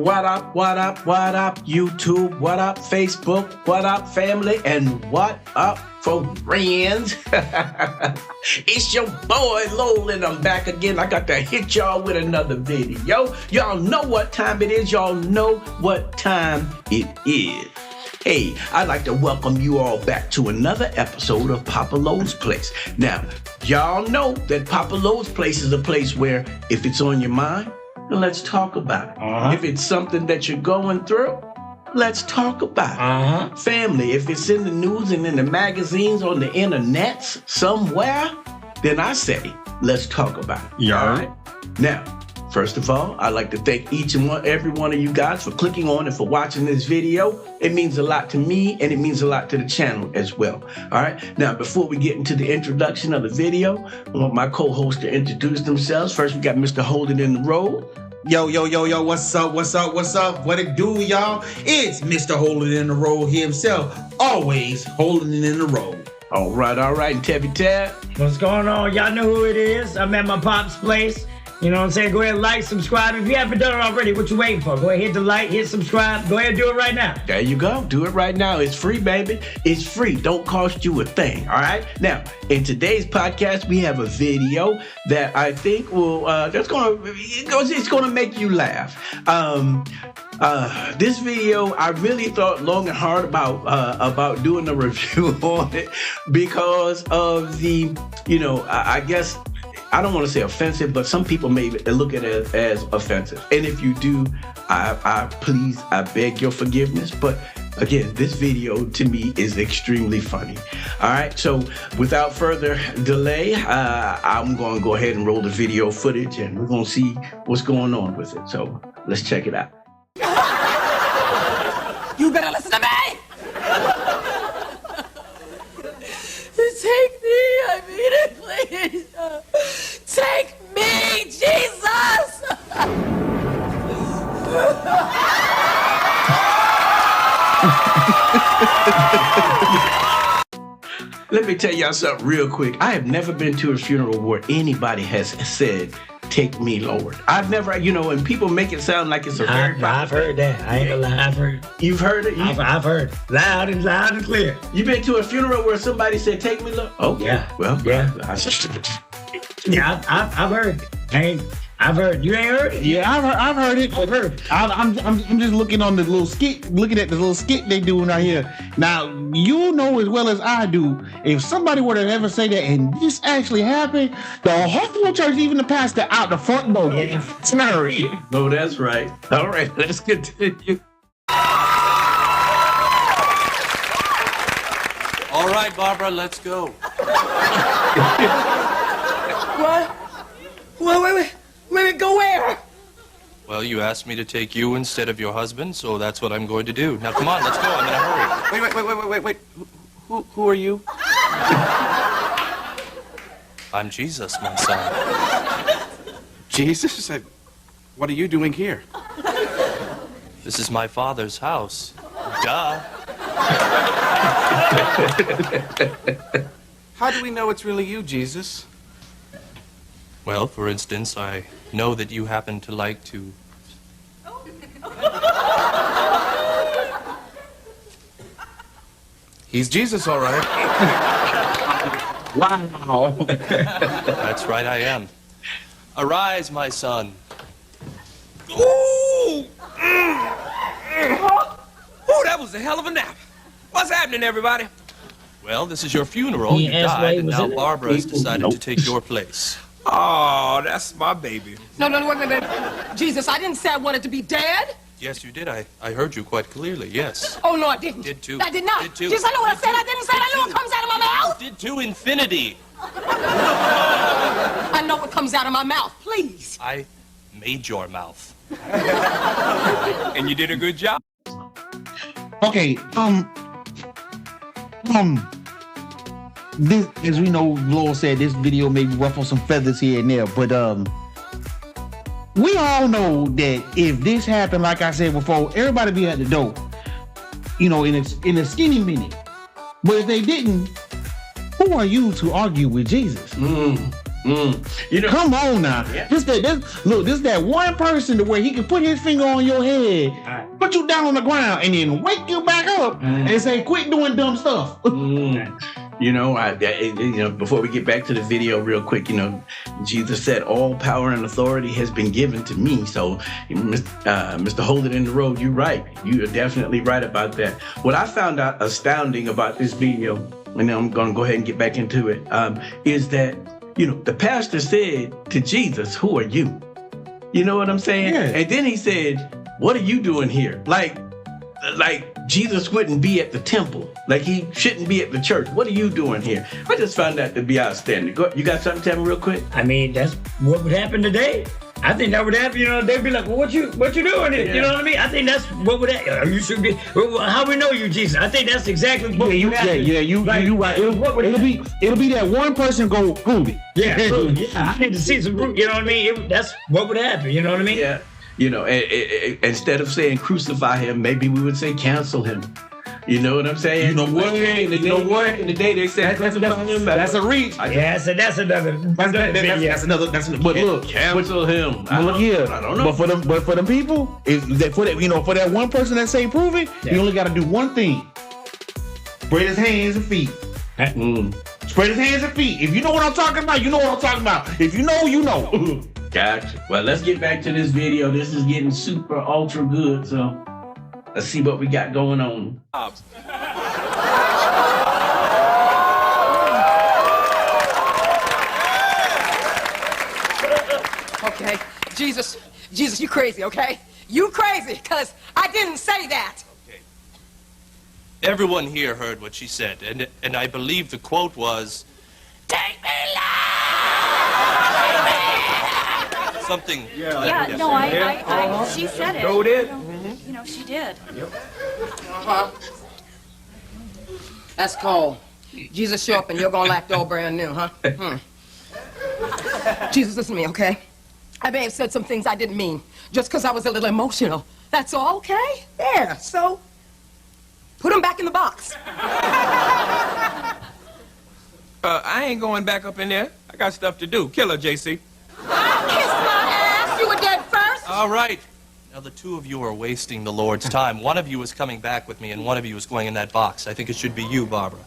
What up, YouTube? What up, Facebook? What up, family? And what up, friends? It's your boy, Lowell, and I'm back again. I got to hit y'all with another video. Y'all know what time it is. Y'all know what time it is. Hey, I'd like to welcome you all back to another episode of Papa Lowe's Place. Now, y'all know that Papa Lowe's Place is a place where if it's on your mind, then let's talk about it. If it's something that you're going through, let's talk about it. Family, if it's in the news and in the magazines, on the internets, somewhere, then I say, let's talk about it. Yeah. All right? Now, first of all, I'd like to thank every one of you guys for clicking on and for watching this video. It means a lot to me and it means a lot to the channel as well. All right. Now, before we get into the introduction of the video, I want my co-host to introduce themselves. First, we got Mr. Holding in the Road. Yo, what's up? What it do, y'all? It's Mr. Holding in the Road himself, always holding it in the road. All right. And Tevy Tab. What's going on? Y'all know who it is. I'm at my pop's place. You know what I'm saying? Go ahead and like, subscribe. If you haven't done it already, what you waiting for? Go ahead, hit the like, hit subscribe. Go ahead and do it right now. There you go. Do it right now. It's free, baby. It's free. Don't cost you a thing. All right. Now, in today's podcast, we have a video that I think will it's gonna make you laugh. This video, I really thought long and hard about doing a review on it because of the, I guess. I don't want to say offensive, but some people may look at it as offensive. And if you do, I beg your forgiveness. But again, this video to me is extremely funny. All right. So without further delay, I'm going to go ahead and roll the video footage and we're going to see what's going on with it. So let's check it out. You better listen to me. Take me, I mean it, please. Take me, Jesus! Let me tell y'all something real quick. I have never been to a funeral where anybody has said, "Take me, Lord." I've never, and people make it sound like it's a very I've heard that. I ain't gonna lie. I've heard. You've heard it? I've heard. Loud and clear. You been to a funeral where somebody said, "Take me, Lord"? Oh, yeah. Well, yeah. Yeah, I've heard. I've heard. You ain't heard it? Yeah, I've heard it. I've heard. I'm just looking at the little skit they doing right here. Now, you know as well as I do, if somebody were to ever say that and this actually happened, the whole church, even the pastor, out the front door. Snurry. No, that's right. All right, let's continue. All right, Barbara, let's go. What? Wait, go where? Well, you asked me to take you instead of your husband, so that's what I'm going to do. Now, come on, let's go. I'm in a hurry. Wait. Who are you? I'm Jesus, my son. Jesus? What are you doing here? This is my father's house. Duh. How do we know it's really you, Jesus? Well, for instance, I know that you happen to like to... He's Jesus, all right. Wow. That's right, I am. Arise, my son. Ooh, that was a hell of a nap. What's happening, everybody? Well, this is your funeral. You asked why died, he and was now in it? Barbara has decided to take your place. Oh, that's my baby. No, wait. Jesus, I didn't say I wanted to be dead. Yes, you did. I heard you quite clearly, yes. Oh, no, I didn't. Did too. I did not. Did too. Jesus, I know what I said. I didn't say it. I know what comes out of my mouth. Did to infinity. I know what comes out of my mouth. Please. I made your mouth. And you did a good job. Okay, this, as we know, Lowell said, this video may ruffle some feathers here and there, but we all know that if this happened, like I said before, everybody be at the door, in a skinny minute. But if they didn't, who are you to argue with Jesus? You know, Come on now. Yeah. This that one person to where he can put his finger on your head, put you down on the ground, and then wake you back up and say, "Quit doing dumb stuff." you know, before we get back to the video real quick, you know, Jesus said, all power and authority has been given to me. So, Mr. Hold It in the Road, you're right. You are definitely right about that. What I found out astounding about this video, and I'm going to go ahead and get back into it, is that, you know, the pastor said to Jesus, who are you? You know what I'm saying? Yeah. And then he said, what are you doing here? Like Jesus wouldn't be at the temple. Like he shouldn't be at the church. What are you doing here? I just found that to be outstanding. You got something to tell me real quick? I mean, that's what would happen today. I think that would happen. You know, they'd be like, well, what you doing here? Yeah. You know what I mean? I think that's what would happen. You should be. How we know you, Jesus? I think that's exactly what You right. It'll be that one person go prove it. Yeah, I need to see some proof. You know what I mean? That's what would happen. You know what I mean? Yeah. You know, instead of saying crucify him, maybe we would say cancel him. You know what I'm saying? You know what? In the day they said That's a reach. Yeah, so that's another video. That's another. But look, cancel him. But look here. I don't know. But for them people, for that one person that say prove it, you only got to do one thing: spread his hands and feet. Spread his hands and feet. If you know what I'm talking about, you know what I'm talking about. If you know, you know. Gotcha. Well, let's get back to this video. This is getting super ultra good. So let's see what we got going on. Okay, Jesus, you crazy, okay? You crazy, because I didn't say that. Everyone here heard what she said, and I believe the quote was, "Take me live!" Something. Yeah, no, I she said it. Go did. You know, she did. That's cold. Jesus show up and you're gonna act all brand new, huh? Jesus, listen to me, okay? I may have said some things I didn't mean, just because I was a little emotional. That's all, okay? There, so put them back in the box. I ain't going back up in there. I got stuff to do. Kill her, JC. Kiss my ass, you were dead first. All right. Now, the two of you are wasting the Lord's time. One of you is coming back with me, and one of you is going in that box. I think it should be you, Barbara.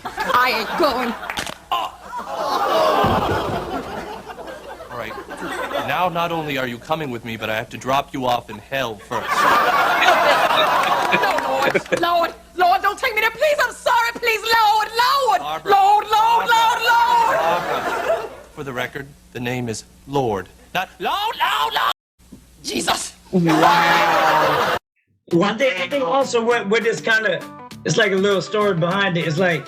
I ain't going. All right. Now, not only are you coming with me, but I have to drop you off in hell first. No, Lord, don't take me there, please. I'm sorry, please, Lord. Barbara. Lord. Barbara. For the record, the name is Lord, not Lord. Jesus. Wow. I think also what this kind of, it's like a little story behind it. It's like,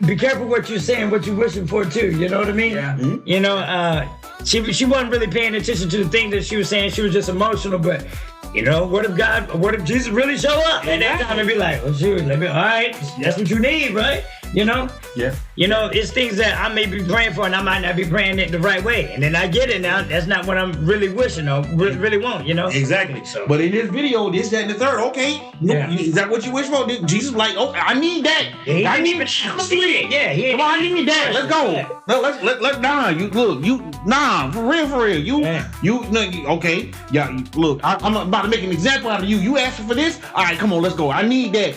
be careful what you're saying, what you're wishing for too. You know what I mean? Yeah. You know, she wasn't really paying attention to the thing that she was saying. She was just emotional, but you know, what if Jesus really show up? And that time to be like, well, shoot, all right, that's what you need, right? You know? Yeah. You know, it's things that I may be praying for and I might not be praying it the right way. And then I get it now. That's not what I'm really wishing or really want, you know? Exactly. So. But in this video, this, that, and the third, okay. Yeah. Is that what you wish for? Jesus like, oh, I need that. Yeah, I need it. Yeah, he Come on, I need that. Let's go. No, let's for real. Okay. Yeah, look, I'm about to make an example out of you. You asking for this? All right, come on, let's go. I need that.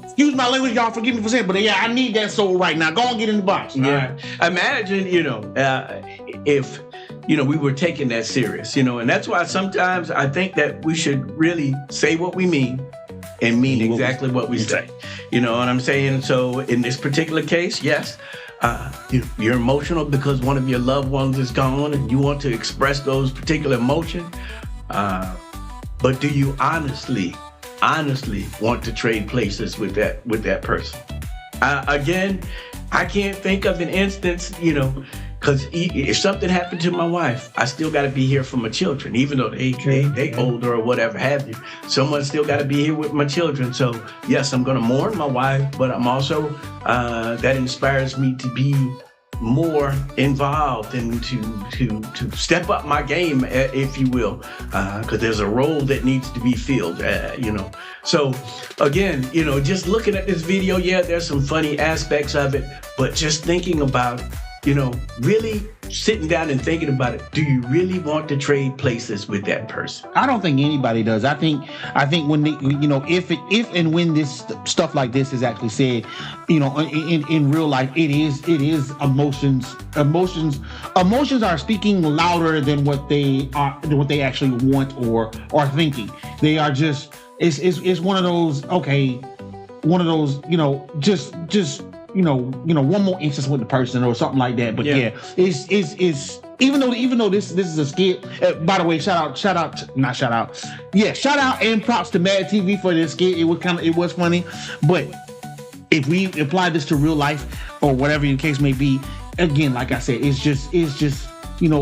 Excuse my language, y'all. Forgive me for saying, but yeah, I need that soul right now. Go on, get in the box. Yeah. Imagine, if, we were taking that serious, and that's why sometimes I think that we should really say what we mean and mean exactly what we say. You know what I'm saying? So in this particular case, yes, you're emotional because one of your loved ones is gone and you want to express those particular emotions. But do you honestly want to trade places with that person? Again, I can't think of an instance, because if something happened to my wife, I still got to be here for my children, even though they older or whatever have you. Someone still got to be here with my children. So yes, I'm going to mourn my wife, but I'm also, that inspires me to be more involved and to step up my game, if you will, because there's a role that needs to be filled, So again, just looking at this video, yeah, there's some funny aspects of it, but just thinking about, really sitting down and thinking about it. Do you really want to trade places with that person? I don't think anybody does. I think when they, if and when this stuff like this is actually said, in real life, it is emotions. Emotions are speaking louder than what they actually want or are thinking. They are just. It's one of those. Okay, one of those. Just. One more instance with the person or something like that. But yeah, it's even though this is a skit. By the way, shout out and props to Mad TV for this skit. It was funny, but if we apply this to real life or whatever the case may be, again, like I said, it's just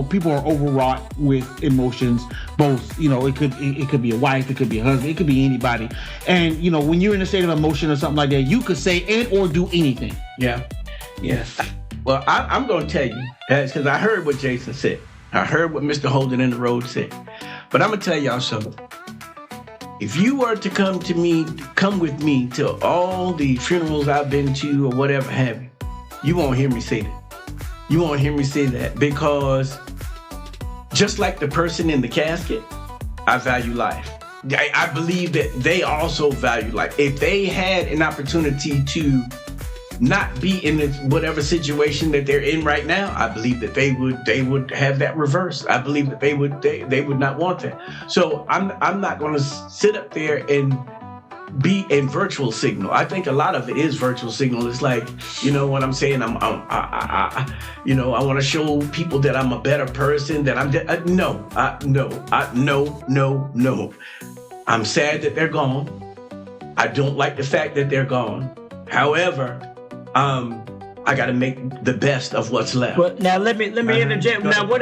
people are overwrought with emotions. Both, it could be a wife, it could be a husband, it could be anybody. And when you're in a state of emotion or something like that, you could say and or do anything. Yeah. Well, I'm going to tell you, because I heard what Jason said. I heard what Mr. Holden in the Road said. But I'm going to tell y'all something. If you were to come with me to all the funerals I've been to or whatever have you, you won't hear me say that. You won't hear me say that, because just like the person in the casket, I value life. I believe that they also value life. If they had an opportunity to not be in this whatever situation that they're in right now, I believe that they would have that reverse. I believe that they would not want that. So I'm not going to sit up there and be in virtual signal. I think a lot of it is virtual signal. It's like, what I'm saying. I want to show people that I'm a better person. That no. I'm sad that they're gone. I don't like the fact that they're gone. However, I got to make the best of what's left. Well, now let me interject. Now, what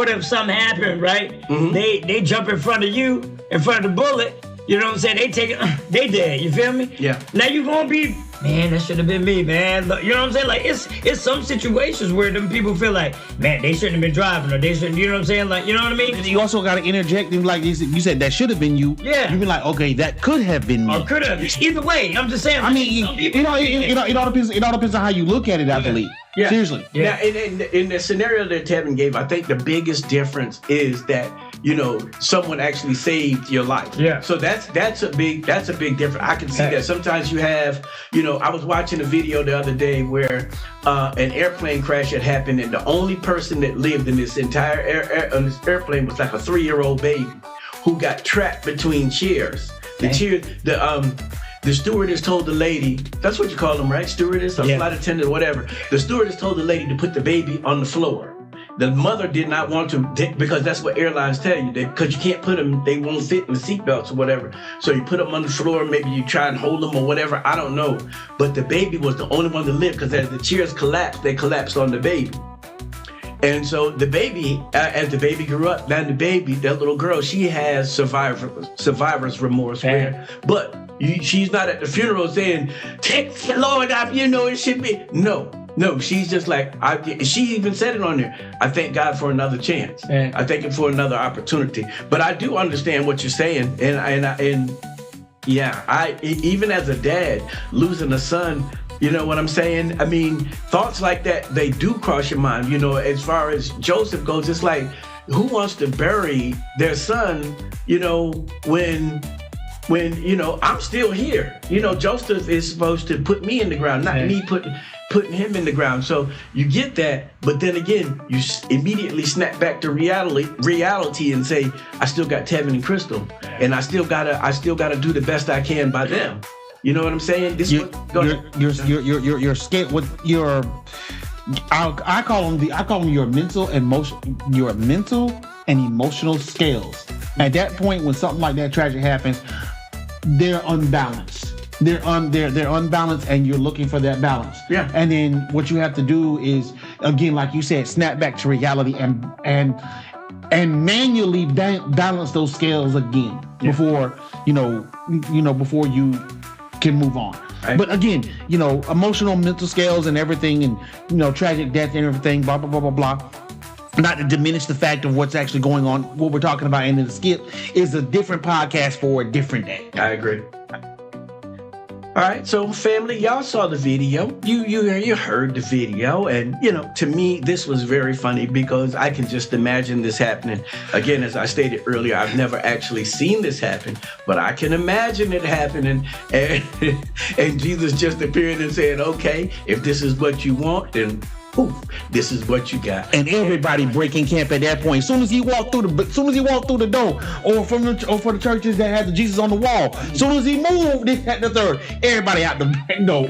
if something happened, right? Mm-hmm. They jump in front of you, in front of the bullet. You know what I'm saying? They take it, they dead. You feel me? Yeah. Now you gonna be, man, that should have been me, man. You know what I'm saying? Like it's some situations where them people feel like, man, they shouldn't have been driving, or they shouldn't. You know what I'm saying? Like, you know what I mean? You also got to interject and like you said that should have been you. Yeah. You be like, okay, that could have been me. Or could have. Either way, I'm just saying. I mean, it all depends. It all depends on how you look at it. I believe. Yeah. Seriously. Yeah. Now, in the scenario that Tevin gave, I think the biggest difference is that someone actually saved your life. Yeah. So that's a big difference. I can see that. Sometimes you have, I was watching a video the other day where an airplane crash had happened, and the only person that lived in this entire airplane was like a 3-year-old baby who got trapped between chairs. The stewardess told the lady, that's what you call them, right? Stewardess or flight attendant, whatever. The stewardess told the lady to put the baby on the floor. The mother did not want to, because that's what airlines tell you, because you can't put them, they won't fit in the seatbelts or whatever. So you put them on the floor, maybe you try and hold them or whatever, I don't know. But the baby was the only one to live, because as the chairs collapsed, they collapsed on the baby. And so the baby, as the baby grew up, now that little girl, she has survivor's remorse. But she's not at the funeral saying, take the Lord off, it should be. No, she's just like, she even said it on there. I thank God for another chance. I thank him for another opportunity. But I do understand what you're saying. And even as a dad, losing a son, you know what I'm saying? I mean, thoughts like that, they do cross your mind. As far as Joseph goes, it's like, who wants to bury their son, when I'm still here. Joseph is supposed to put me in the ground, not me putting him in the ground. So you get that, but then again, you immediately snap back to reality and say, I still got Tevin and Crystal, and I still gotta do the best I can by them. You know what I'm saying? You're scared with your. I call them your mental and emotional scales. At that point, when something like that tragic happens, they're unbalanced. They're unbalanced, and you're looking for that balance. Yeah. And then what you have to do is, again, like you said, snap back to reality and manually balance those scales again before before you can move on. Right. But again, you know, emotional, mental scales and everything, and you know, tragic death and everything, blah blah blah blah blah. Not to diminish the fact of what's actually going on, what we're talking about in the skip is a different podcast for a different day. I agree. All right, so family, y'all saw the video. You heard the video, and you know, to me, this was very funny because I can just imagine this happening. Again, as I stated earlier, I've never actually seen this happen, but I can imagine it happening. And Jesus just appeared and said, "Okay, if this is what you want, then." Ooh, this is what you got, and everybody breaking camp at that point. As soon as he walked through the door, or for the churches that had the Jesus on the wall. As soon as he moved, this had the third. Everybody out the back door.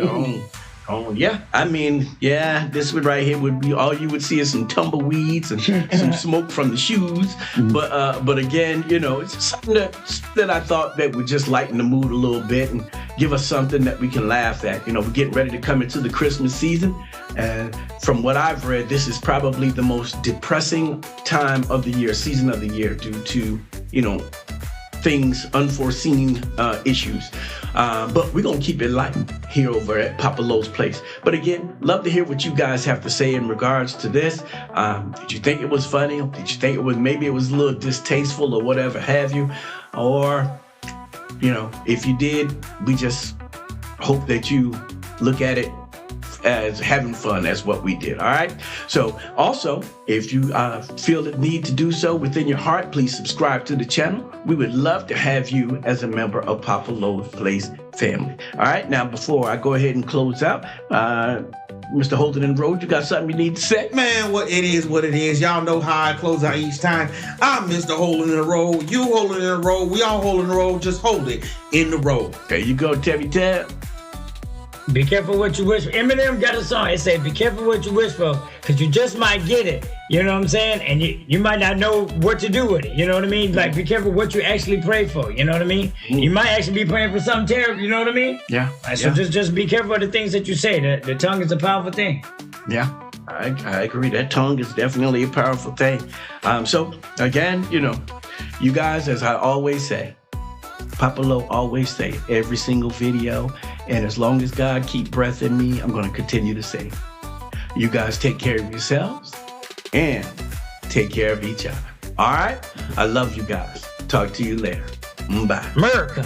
Oh yeah, I mean, yeah, this one right here would be all you would see is some tumbleweeds and some smoke from the shoes. But again, you know, it's just something that I thought that would just lighten the mood a little bit and give us something that we can laugh at. You know, we're getting ready to come into the Christmas season, and from what I've read, this is probably the most depressing time of the year, season of the year, due to, you know, things, unforeseen issues. But we're going to keep it light here over at Papa Lo's Place. But again, love to hear what you guys have to say in regards to this. Did you think it was funny? Did you think maybe it was a little distasteful or whatever have you? Or, you know, if you did, we just hope that you look at it as having fun as what we did. All right. So also, if you feel the need to do so within your heart, please subscribe to the channel. We would love to have you as a member of Papa Lo's Place family. All right. Now, before I go ahead and close out, Mr. Holden and Road, you got something you need to say? Man, what it is. Y'all know how I close out each time. I'm Mr. Holding in the Road. You holding in the road. We all holding the road. Just hold it in the road. There you go, Tevy Tab. Be careful what you wish for. Eminem got a song. It said, be careful what you wish for, because you just might get it. You know what I'm saying? And you might not know what to do with it. You know what I mean? Like, be careful what you actually pray for. You know what I mean? You might actually be praying for something terrible. You know what I mean? Yeah. So just be careful of the things that you say. The tongue is a powerful thing. Yeah. I agree. That tongue is definitely a powerful thing. So, again, you know, you guys, as I always say, Papa Lo always say, every single video, and as long as God keep breath in me, I'm going to continue to say, you guys take care of yourselves and take care of each other. All right? I love you guys. Talk to you later. Bye. America.